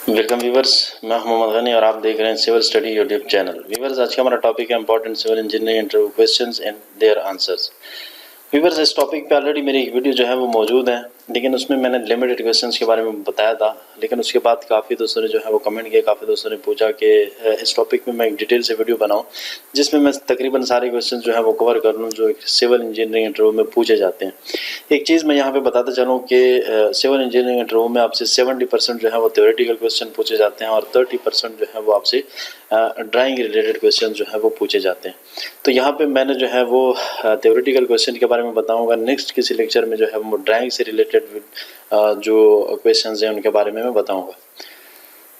Welcome viewers, मैं मोहम्मद गनी और आप देख रहे हैं civil study YouTube channel. Viewers, आज का हमारा टॉपिक है important civil engineering interview questions and their answers. Viewers, इस टॉपिक पे ऑलरेडी मेरी एक वीडियो जो है वो मौजूद है, लेकिन उसमें मैंने लिमिटेड क्वेश्चंस के बारे में बताया था। लेकिन उसके बाद काफ़ी दोस्तों ने जो है वो कमेंट किया, काफ़ी दोस्तों ने पूछा कि इस टॉपिक में मैं एक डिटेल से वीडियो बनाऊं जिसमें मैं तकरीबन सारे क्वेश्चंस जो है वो कवर कर लूँ जो सिविल इंजीनियरिंग इंटरव्यू में पूछे जाते हैं। एक चीज़ मैं यहाँ पे बताता चलूँ कि सिविल इंजीनियरिंग इंटरव्यू में आपसे 70% जो है वो थ्योरेटिकल क्वेश्चन पूछे जाते हैं और 30% जो है वो आपसे ड्राइंग रिलेटेड क्वेश्चन जो है वो पूछे जाते हैं। तो यहाँ पे मैंने जो है वो थ्योरेटिकल क्वेश्चन के बारे में बताऊंगा। नेक्स्ट किसी लेक्चर में जो है वो ड्राइंग से रिलेटेड जो क्वेश्चंस हैं उनके बारे में मैं बताऊंगा।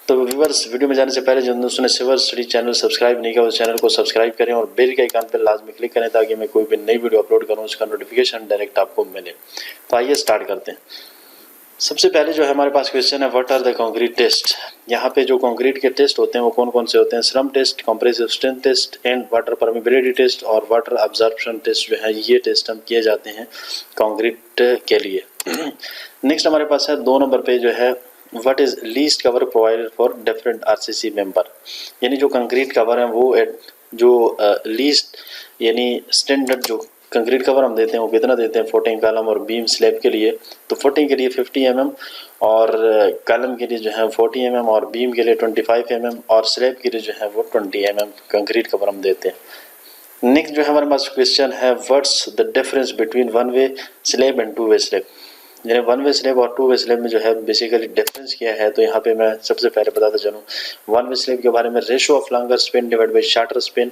तो व्यूअर्स, वीडियो में जाने से पहले जिन दोस्तों ने सिविल स्टडी चैनल सब्सक्राइब नहीं किया उस चैनल को सब्सक्राइब करें और बेल के आइकन पर लाजमी क्लिक करें ताकि मैं कोई भी नई वीडियो अपलोड करूं उसका नोटिफिकेशन डायरेक्ट आपको मिले। तो आइए स्टार्ट करते हैं। सबसे पहले जो है हमारे पास क्वेश्चन है, what are the concrete test. यहाँ पे जो कंक्रीट के टेस्ट होते हैं वो कौन कौन से होते हैं? श्रम test, compressive strength test and water permeability test और वाटर अब्जॉर्प्शन टेस्ट जो है ये टेस्ट हम किए जाते हैं कंक्रीट के लिए। नेक्स्ट हमारे पास है 2 नंबर पे जो है what is least cover provided for different RCC member. यानी जो कंक्रीट कवर है वो जो लीस्ट यानी स्टैंडर्ड जो कंक्रीट कवर हम देते हैं वो कितना देते हैं फुटिंग, कॉलम और बीम स्लैब के लिए। तो फुटिंग के लिए 50 mm और कॉलम के लिए जो है 40 mm और बीम के लिए 25 mm और स्लैब के लिए जो है वो 20 mm कंक्रीट कवर हम देते हैं। नेक्स्ट जो है हमारे पास क्वेश्चन है, what's the difference between one way slab and 2 way slab. यानी 1 वे स्लैब और 2 वे स्लैब में जो है बेसिकली डिफरेंस क्या है। तो यहाँ पे मैं सबसे पहले बताता चलूँ 1 वे स्लैब के बारे में। Ratio of longer span divide by shorter Spain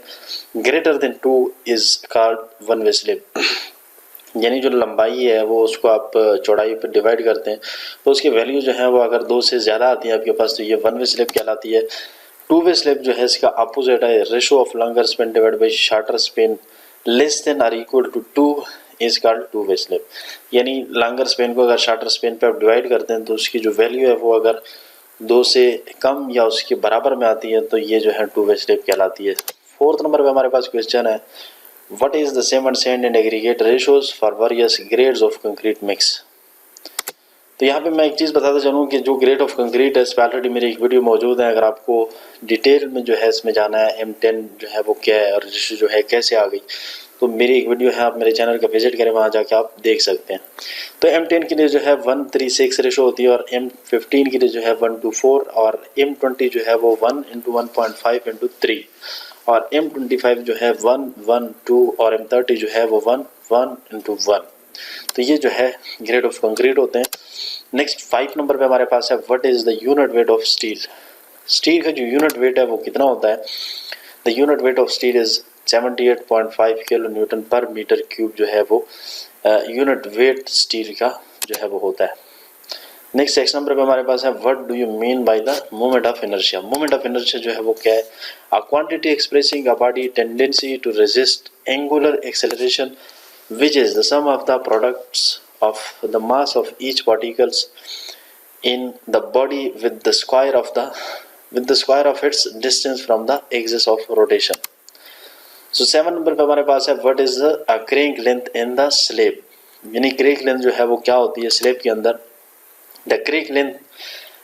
greater than 2 is called 1 way slab. यानी जो लंबाई है वो उसको आप चौड़ाई पर डिवाइड करते हैं तो उसकी वैल्यू जो है वो अगर 2 से ज़्यादा आती है आपके पास तो ये 1 वे स्लैब कहलाती है। 2 वे स्लैब जो है इसका अपोजिट है, ratio of longer span divide by shorter span less than और equal to 2 is called 2 way slab. यानी लॉन्गर स्पेन को अगर शॉर्टर स्पेन पे आप डिवाइड करते हैं तो उसकी जो वैल्यू है वो अगर 2 से कम या उसके बराबर में आती है तो ये जो है 2 वे स्लैब कहलाती है। 4th नंबर पे हमारे पास क्वेश्चन है, what is the cement sand and aggregate ratios for various grades of concrete mix. तो यहाँ पे मैं एक चीज़ बताता चलूँ कि जो ग्रेड ऑफ कंक्रीट है इस पर ऑलरेडी मेरी एक वीडियो मौजूद है। अगर आपको डिटेल में जो है इसमें जाना है M10 जो है वो क्या है और रेशियो जो है कैसे आ गई तो मेरी एक वीडियो है, आप मेरे चैनल का विजिट करें, वहाँ जाके आप देख सकते हैं। तो M10 के लिए जो है 1:36 रेशो होती है और M15 के लिए जो है 1:4 और M20 जो है वो 1:1.5:3 और M25 जो है 1:2 और M30 जो है वो 1:1:1। तो ये जो है ग्रेड ऑफ कंक्रीट होते हैं। नेक्स्ट 5 नंबर पे हमारे पास है, what is the unit weight of steel. Steel का जो यूनिट वेट है वो कितना होता है? The unit weight of steel is 78.5 kilo newton per metre cube जो है वो यूनिट वेट स्टील का जो है वो होता है। नेक्स्ट 6 नंबर पे हमारे पास है, what do you mean by the moment of inertia. Moment of inertia जो है वो क्या है? A quantity expressing a body tendency to resist angular acceleration which is the sum of the products of the mass of each particles in the body with the square of its distance from the axis of rotation. So 7 number पे हमारे पास है, what is the crank length in the slab। यानी crank length जो है वो क्या होती है स्लेब के अंदर? The crank length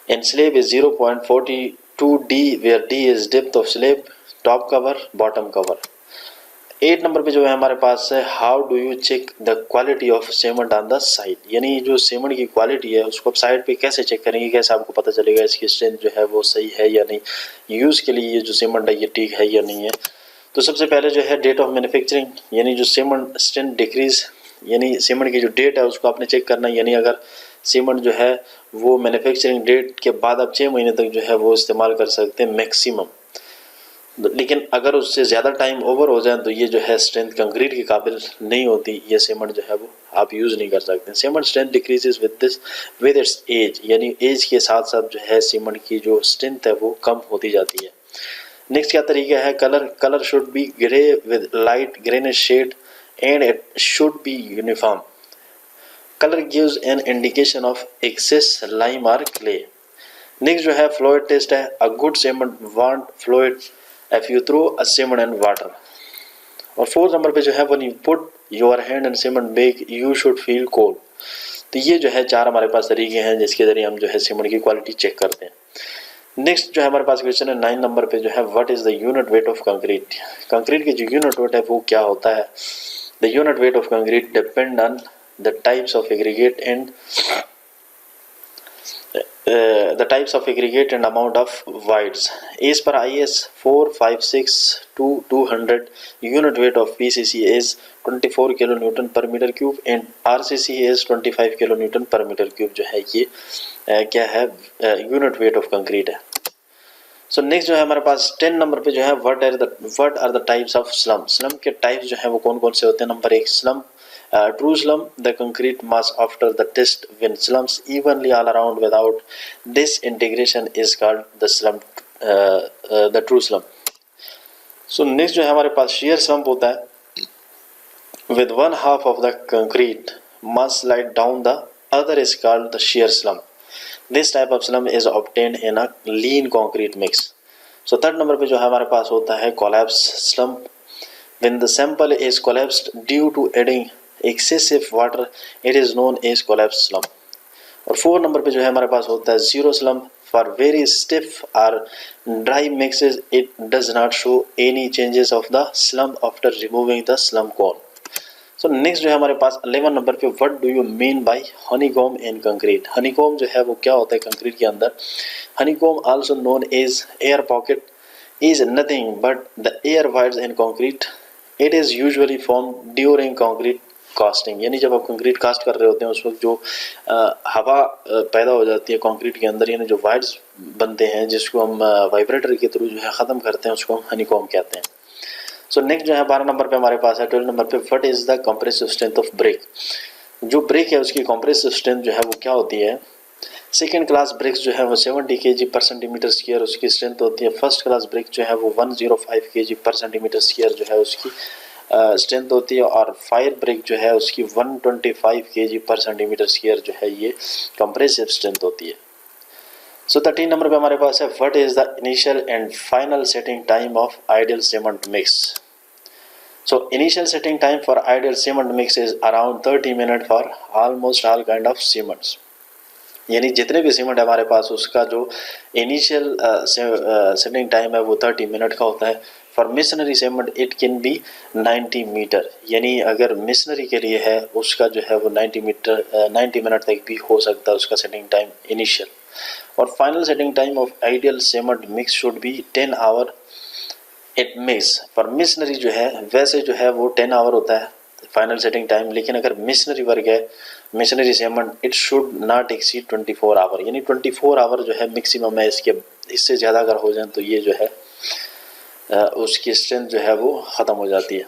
in slab is 0.42 d where d is depth of slab, top cover, bottom cover। 8 नंबर पे जो है हमारे पास है, how do you check the quality of cement on the side. यानी जो सीमेंट की क्वालिटी है उसको आप साइड पे कैसे चेक करेंगे, कैसे आपको पता चलेगा इसकी स्ट्रेंथ जो है वो सही है या नहीं, यूज़ के लिए ये जो सीमेंट है ये ठीक है या नहीं है। तो सबसे पहले जो है डेट ऑफ मैन्युफैक्चरिंग, यानी जो सीमेंट स्ट्रेंथ डिक्रीज यानी सीमेंट की जो डेट है उसको आपने चेक करना है। यानी अगर सीमेंट जो है वो मैन्युफैक्चरिंग डेट के बाद आप 6 महीने तक जो है वो इस्तेमाल कर सकते हैं मैक्सिमम, लेकिन अगर उससे ज़्यादा टाइम ओवर हो जाए तो ये जो है स्ट्रेंथ कंक्रीट के काबिल नहीं होती, ये सीमेंट जो है वो आप यूज़ नहीं कर सकते। Cement strength decreases with its age, यानी एज के साथ साथ जो है सीमेंट की जो स्ट्रेंथ है वो कम होती जाती है। नेक्स्ट क्या तरीका है, colour should be grey with light greenish shade and it should be uniform. Colour gives an indication of excess lime और क्ले। नेक्स्ट जो है फ्लूइड टेस्ट है, a good cement want fluid if you throw a cement and water। और 4th number पे जो है when you put your hand in cement bag you should feel cold। तो ये जो है 4 हमारे पास तरीके हैं जिसके जरिए हम जो है सीमेंट की क्वालिटी चेक करते हैं। नेक्स्ट जो है हमारे पास क्वेश्चन है 9 नंबर पे जो है, what is the unit weight of concrete. Concrete की जो यूनिट वेट है वो क्या होता है। The unit weight of concrete depend on the types of aggregate and the types of aggregate and amount of voids. As per IS 456-200, unit weight of PCC is 24 kilonewton per meter cube and RCC is 25 kilonewton per meter cube। जो है ये क्या है, unit weight of concrete है। सो next जो है हमारे पास 10 number पे जो है, what are the types of slump. Slump के टाइप्स जो है वो कौन कौन से होते हैं। Number 1 slump, true slum, the concrete mass after the test when slumps evenly all around without disintegration is called the slum, the true slum। So next जो है हमारे पास shear slump होता है, with one half of the concrete mass slide down, the other is called the shear slump। This type of slump is obtained in a lean concrete mix। So third number पे जो है हमारे पास होता है collapse slump, when the sample is collapsed due to adding excessive water, it is known as collapse slump। और 4 number पे जो है हमारे पास होता है zero slump, for very stiff or dry mixes it does not show any changes of the slump after removing the slump cone। So next जो है हमारे पास 11 नंबर पे, what do you mean by honeycomb in concrete. Honeycomb जो है वो क्या होता है कंक्रीट के अंदर। Honeycomb also known as air pocket is nothing but the air voids in concrete. It is usually form during concrete casting, यानी जब आप कंक्रीट कास्ट कर रहे होते हैं उस वक्त जो हवा पैदा हो जाती है कंक्रीट के अंदर, यानी जो वाइड्स बनते हैं जिसको हम वाइब्रेटर के थ्रू जो है ख़त्म करते हैं उसको हम हनीकॉम कहते हैं। सो नेक्स्ट जो है 12 नंबर पे हमारे पास है 12 नंबर पे, what is the compressive strength of brick. जो ब्रिक है उसकी कंप्रेसिव स्ट्रेंथ जो है वो क्या होती है। सेकेंड क्लास ब्रिक्स जो है वो 70 kg पर सेंटीमीटर स्क्वायर उसकी स्ट्रेंथ होती है। फर्स्ट क्लास ब्रिक जो है वो 105 kg पर सेंटीमीटर स्क्वायर जो है उसकी स्ट्रेंथ होती है। और फायर ब्रिक जो है उसकी 125 kg पर सेंटीमीटर स्क्वायर जो है ये कंप्रेसिव स्ट्रेंथ होती है। सो 13 नंबर पे हमारे पास है, what is the initial and final setting time of ideal cement mix. So initial setting time for ideal cement mix is around 30 minute for almost all kind of cements. यानी जितने भी cement हमारे पास उसका जो इनिशियल सेटिंग टाइम है वो 30 minute का होता है। For masonry cement it can be 90 metre, यानी अगर मिशनरी के लिए है उसका जो है वो 90 मिनट तक भी हो सकता है उसका सेटिंग टाइम इनिशियल। और final setting time of ideal cement mix should be 10 hour it mix. For missionary जो है वैसे जो है वो 10 आवर होता है फाइनल सेटिंग टाइम, लेकिन अगर मिशनरी वर्क है masonry cement it should not exceed 24 hour, यानी 24 आवर जो है मैक्सिमम है इसके। इससे ज़्यादा अगर हो जाए तो ये जो है उसकी स्ट्रेंथ जो है वो ख़त्म हो जाती है।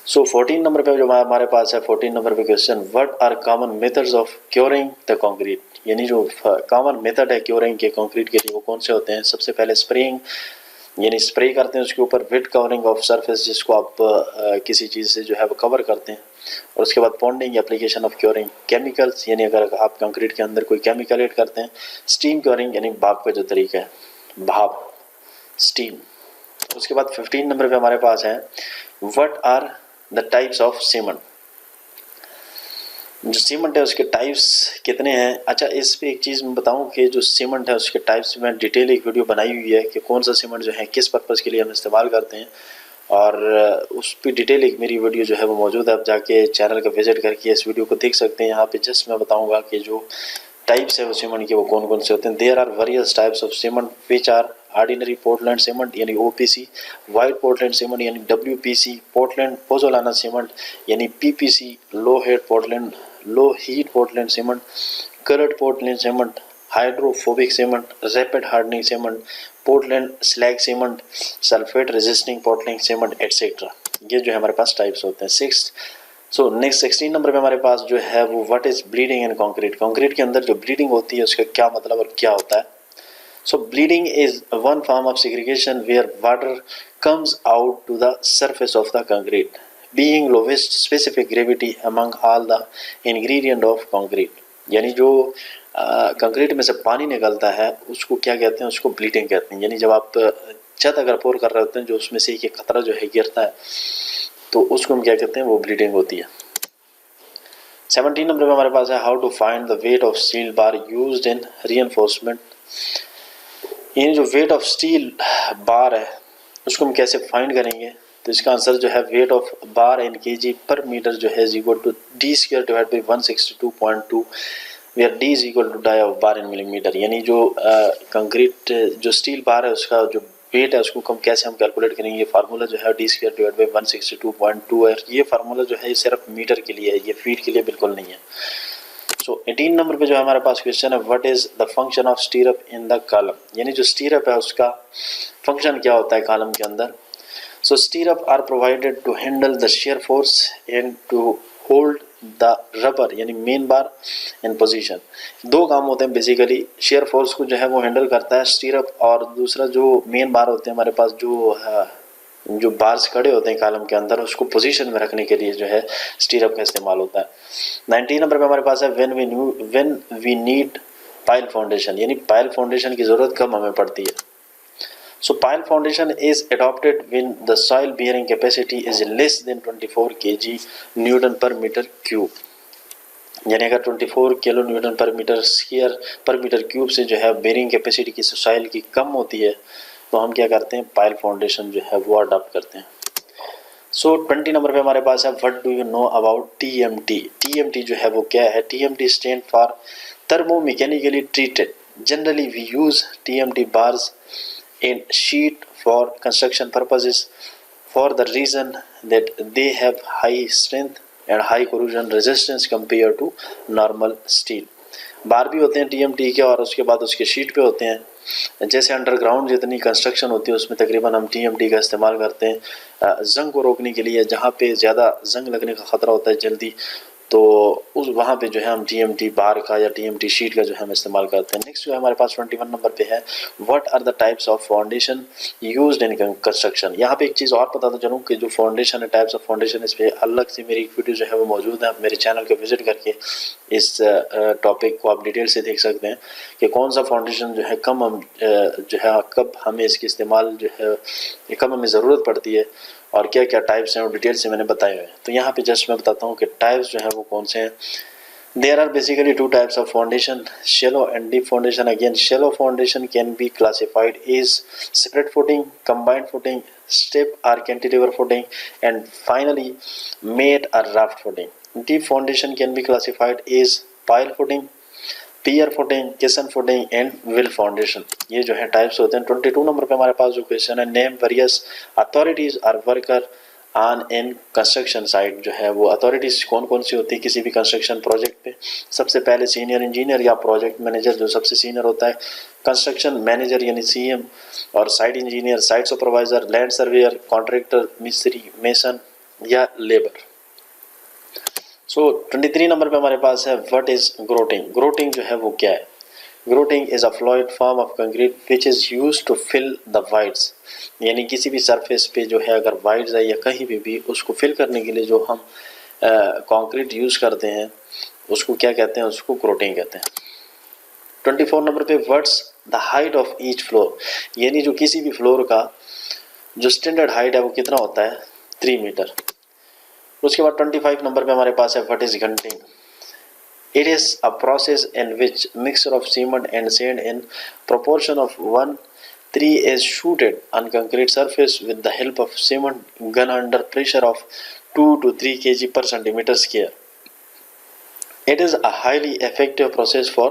सो 14 नंबर पे जो हमारे पास है 14 नंबर पे question, what are common methods of curing the concrete. यानी जो कॉमन मेथड है क्योरिंग के कंक्रीट के लिए वो कौन से होते हैं। सबसे पहले स्प्रेइंग, यानी स्प्रे करते हैं उसके ऊपर, वेट कवरिंग ऑफ सरफेस जिसको आप किसी चीज़ से जो है वो कवर करते हैं। और उसके बाद पॉन्डिंग, एप्लीकेशन ऑफ क्योरिंग, केमिकल्स यानी अगर आप कंक्रीट के अंदर कोई केमिकल ऐड करते हैं, स्टीम क्योरिंग यानी भाप का जो तरीका है, भाप स्टीम। उसके बाद 15 नंबर पे हमारे पास है, what are the types of cement. जो सीमेंट है उसके टाइप्स कितने हैं। अच्छा इस पे एक चीज़ मैं बताऊं कि जो सीमेंट है उसके टाइप्स में डिटेल एक वीडियो बनाई हुई है कि कौन सा सीमेंट जो है किस पर्पज़ के लिए हम इस्तेमाल करते हैं, और उस पर डिटेल एक मेरी वीडियो जो है वो मौजूद है। आप जाके चैनल का विजिट करके इस वीडियो को देख सकते हैं। यहाँ पे जस्ट मैं बताऊँगा कि जो टाइप्स है वो सीमेंट के वो कौन कौन से होते हैं। There are various types of cement which are ordinary Portland cement यानी ओपीसी, वाइट पोर्टलैंड सीमेंट यानी डब्ल्यूपीसी, पोर्टलैंड पोजोलाना सीमेंट यानी PPC, low heat Portland cement, coloured Portland cement, hydrophobic cement, rapid hardening cement, Portland slag cement, sulphate resisting Portland cement etcetera. ये जो है हमारे पास types होते हैं। Next 16 number पे हमारे पास जो है वो what is bleeding in concrete. Concrete के अंदर जो ब्लीडिंग होती है उसका क्या मतलब और क्या होता है। So bleeding is one form of segregation where water comes out to the surface of the concrete being lowest specific gravity among all the ingredient of concrete. यानी जो कंक्रीट में से पानी निकलता है उसको क्या कहते हैं, उसको ब्लीडिंग कहते हैं। यानी जब आप छत अगर पोर कर रहे होते हैं जो उसमें से एक खतरा जो है गिरता है तो उसको हम क्या कहते हैं, वो ब्लीडिंग होती है। 17 नंबर पे हमारे पास है, how to find the weight of steel bar used in reinforcement. यानी जो वेट ऑफ स्टील बार है उसको हम कैसे फाइंड करेंगे, तो इसका आंसर जो है weight of bar in K G per metre जो है is equal to d square divide by 162.2, where d is equal to dia of bar in millimetre. यानी जो कंक्रीट जो स्टील बार है उसका जो वेट है उसको कैसे हम कैलकुलेट करेंगे, ये फार्मूला जो है डी स्क्वायर डिवाइड बाई 162.2 है। ये फार्मूला जो है सिर्फ मीटर के लिए है, ये फीट के लिए बिल्कुल नहीं है। सो 18 नंबर पे जो हमारे पास क्वेश्चन है, what is the function of स्टीरअप in the column. यानी जो स्टीरअप है उसका फंक्शन क्या होता है कॉलम के अंदर। So stirrup are provided to handle the shear force and to hold the rebar यानी मेन बार इन पोजीशन। दो काम होते हैं बेसिकली, शेयर फोर्स को जो है वो हैंडल करता है स्टीरअप, और दूसरा जो मेन बार होते हैं हमारे पास जो बार्स खड़े होते हैं कॉलम के अंदर उसको पोजीशन में रखने के लिए जो है स्टीरअप का इस्तेमाल होता है। 19 नंबर पे हमारे पास है when we need pile foundation, यानी पाइल फाउंडेशन की जरूरत कब हमें पड़ती है। So pile foundation is adopted when the soil bearing capacity is less than 24 kg newton per metre cube. यानी अगर 24 kilo newton per metre square per metre cube से जो है बेरिंग कैपेसिटी की सॉइल की कम होती है तो हम क्या करते हैं, पाइल फाउंडेशन जो है वो अडॉप्ट करते हैं। सो 20 नंबर पे हमारे पास है what do you know about TMT. TMT जो है वो क्या है, TMT stand for thermo mechanically treated. Generally we use TMT bars in sheet for construction purposes for the reason that they have high strength and high corrosion resistance compare to normal steel. Bar भी होते हैं TMT के और उसके बाद उसके sheet पे होते हैं। जैसे अंडरग्राउंड जितनी कंस्ट्रक्शन होती है उसमें तकरीबन हम टीएमटी का इस्तेमाल करते हैं जंग को रोकने के लिए, जहाँ पे ज़्यादा जंग लगने का ख़तरा होता है जल्दी, तो उस वहाँ पे जो है हम टीएमटी बार का या टीएमटी शीट का जो है हम इस्तेमाल करते हैं। नेक्स्ट जो है हमारे पास 21 नंबर पे है what are the types of foundation used in construction. यहाँ पे एक चीज़ और बताता चलूँ कि जो फाउंडेशन है, टाइप्स ऑफ फाउंडेशन, इस पर अलग से मेरी वीडियो जो है वो मौजूद है। आप मेरे चैनल को विजिट करके इस टॉपिक को आप डिटेल से देख सकते हैं कि कौन सा फाउंडेशन जो है कम हम जो है कब हमें इसकी इस्तेमाल जो है कब हमें ज़रूरत पड़ती है और क्या क्या टाइप्स हैं वो डिटेल से मैंने बताए हुए हैं। तो यहाँ पे जस्ट मैं बताता हूँ कि टाइप्स जो है वो कौन से हैं। There are basically two types of foundation, shallow and deep foundation. Again, shallow foundation can be classified as spread footing, combined footing, step or cantilever footing, and finally made or raft footing. Deep foundation can be classified as pile footing, pier footing, caisson footing and well foundation. ये जो है types होते हैं। 22 number पे हमारे पास जो question है, name various authorities are worker on in construction site. जो है वो अथॉरिटीज कौन कौन सी होती है किसी भी कंस्ट्रक्शन प्रोजेक्ट पे। सबसे पहले सीनियर इंजीनियर या प्रोजेक्ट मैनेजर जो सबसे सीनियर होता है, कंस्ट्रक्शन मैनेजर यानी सीएम, और site engineer, site supervisor, land surveyor, contractor, मिस्त्री, मेसन या लेबर। सो 23 नंबर पे हमारे पास है व्हाट इज ग्रोटिंग। ग्रोटिंग जो है वो क्या है। Grouting is a fluid form of concrete which is used to fill the voids. यानी किसी भी सरफेस पे जो है अगर वाइड्स है या कहीं भी उसको फिल करने के लिए जो हम कंक्रीट यूज करते हैं उसको क्या कहते हैं, उसको ग्रोटिंग कहते हैं। 24 नंबर पे what's the height of each floor. यानी जो किसी भी फ्लोर का जो स्टैंडर्ड हाइट है वो कितना होता है, 3 मीटर। उसके बाद 25 नंबर पे हमारे पास है what is guniting. It is a process in which mixture of cement and sand in proportion of 1:3 is shooted on concrete surface with the help of cement gun under pressure of 2 to 3 kg per centimeter square. It is a highly effective process for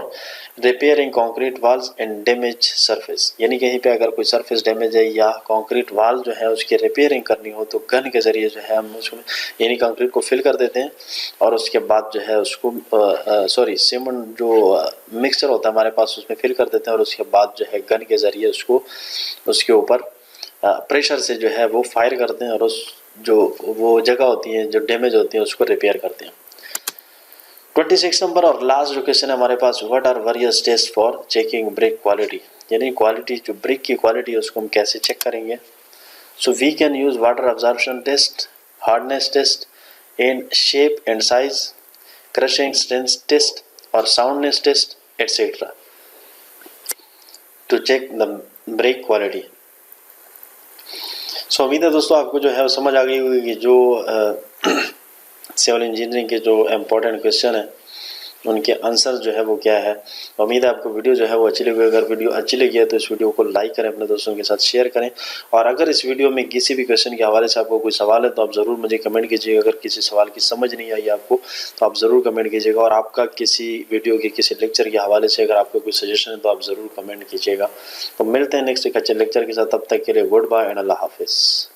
repairing concrete walls and damaged surface. यानी कहीं पे अगर कोई surface damage है या concrete wall जो है उसकी रिपेयरिंग करनी हो तो गन के ज़रिए जो है हम उसमें यानी कंक्रीट को फिल कर देते हैं और उसके बाद जो है उसको सीमेंट जो मिक्सचर होता है हमारे पास उसमें फिल कर देते हैं और उसके बाद जो है गन के ज़रिए उसको उसके ऊपर प्रेशर से जो है वो फायर करते हैं और उस जो वो जगह होती है जो डैमेज होती है उसको रिपेयर करते हैं। 26 नंबर और लास्ट जो क्वेश्चन है हमारे पास, what are various test for checking brick quality. यानी क्वालिटी जो ब्रिक की क्वालिटी है उसको हम कैसे चेक करेंगे। So we can use water absorption test, hardness test, in shape and size, crushing strength test और soundness test etcetera to check the brick quality. So उम्मीद है दोस्तों आपको जो है वो समझ आ गई होगी कि जो सिविल इंजीनियरिंग के जो इम्पोर्टेंट क्वेश्चन है उनके आंसर जो है वो क्या है। उम्मीद है आपको वीडियो जो है वो अच्छी लगी। अगर वीडियो अच्छी लगी है तो इस वीडियो को लाइक करें, अपने दोस्तों के साथ शेयर करें। और अगर इस वीडियो में किसी भी क्वेश्चन के हवाले से आपको कोई सवाल है तो आप ज़रूर मुझे कमेंट कीजिएगा। अगर किसी सवाल की समझ नहीं आई आपको तो आप ज़रूर कमेंट कीजिएगा। और आपका किसी वीडियो के किसी लेक्चर के हवाले से अगर आपको कोई सजेशन है तो आप ज़रूर कमेंट कीजिएगा। तो मिलते हैं नेक्स्ट एक अच्छे लेक्चर के साथ, तब तक के लिए गुड बाय एंड अल्लाह हाफिज़।